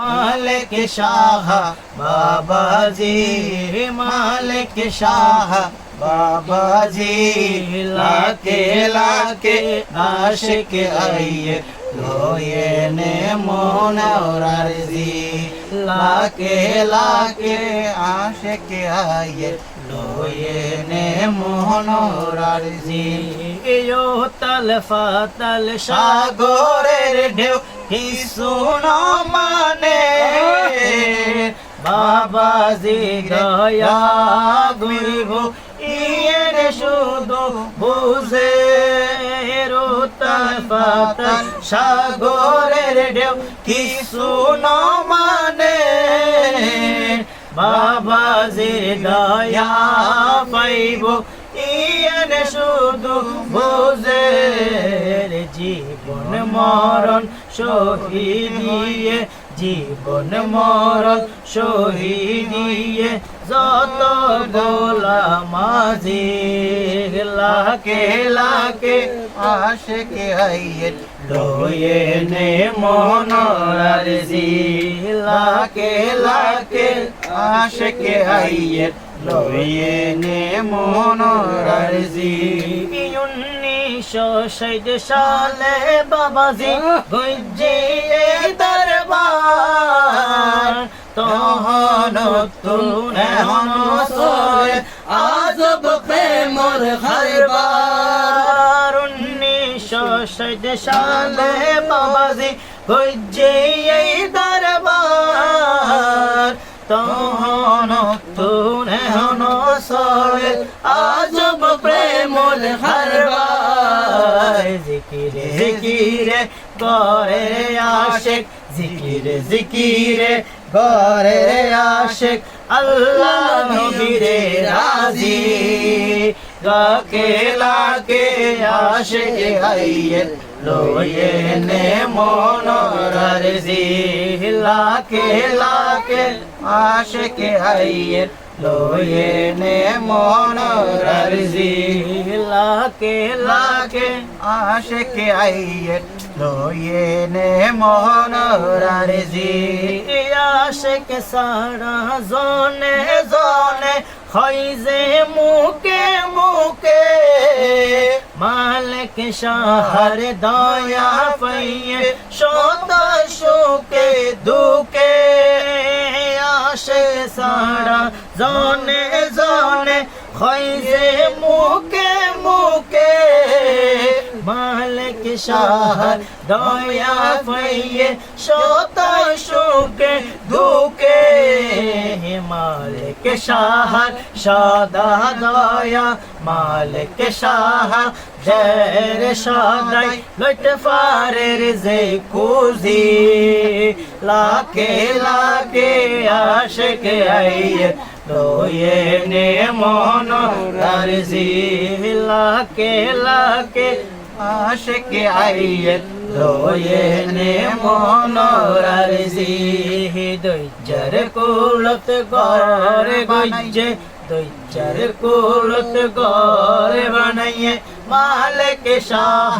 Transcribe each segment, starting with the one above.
মালিক শাহ বাবাজি মালিক শাহ বাবাজি লাকে লাকে আশিক আইয়ে লোয়ে নে মন और अर्जी लाके लाके आशिक आइए लोए ने मोहन और अर्जी यो तल फातल সাগরের ঢেউ কি শুনো মানে বাবাজি দয়া গুরব ইয়ের শুধু বুঝে রোতাল ফাতাল সাগরের ঢেউ কি শুনো মানে বাবাজি দয়া পাইব ইয়ের শুধু বুঝে জীবন মরণ শহীদিয়ে জীবন মরণ শহীদিয়ে যত গোলামাজি লাকে লাকে আশিক আইয়ে লোয়ে নে মন अर्जी লাকে লাকে আশিক আইয়ে লোয়ে নে মন अर्जी 1960 সালে বাবাজি গজিয়ে দরবার তহন তুন হন সোয়ে আজব প্রেমর খারবার 1960 সালে বাবাজি গজিয়ে দরবার তহন তুন হন সোয়ে আজব প্রেমর খারবার জিকিরে জিকিরে করে আশিক জিকিরে জিকিরে করে আশিক আল্লাহ নবীরে রাজি লাকে লাকে আশিক আইয়ে লোয়ে নে মন अर्जी লাকে লাকে আশিক আইয়ে লোয়ে নে মন अर्जी লাকে লাকে আশিক আইয়ে লোয়ে নে মন अर्जी আশিক সারা জনে জনে হয় যে মুকে মুকে মালিক শাহর দয়া পাইয়ে শত সুখে দুঃখে আশিক সারা জনে জনে হয় যে মুকে মুকে মালিক শাহর দয়া পাইয়ে শত সুখে দুঃখে মালিক শাহর সদা দয়া মালিক শাহ জের সদাই লট ফারের যে কুজি লাকে লাকে আশিক আইয়ে লোয়ে নে মন अर्जी লাকে লাকে আশিক আইয়ে লোয়ে নে মন अर्जी দৈজ্জর কুলত গরে গজ্জে দৈজ্জর কুলত গরে বানাইয়ে মালিক শাহ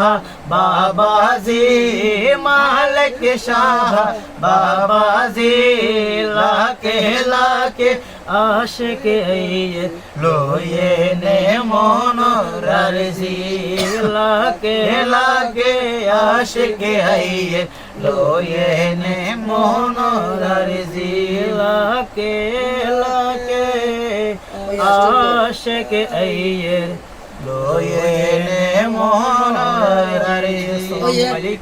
বাবাজি মালিক শাহ বাবাজি লাকে লাকে আশিক আইয়ে লোয়ে নে মন अर्जी লাকে লাকে আশিক আইয়ে লোয়ে নে মন अर्जी লাকে লাকে আশিক আইয়ে লোয়ে নে মন अर्जी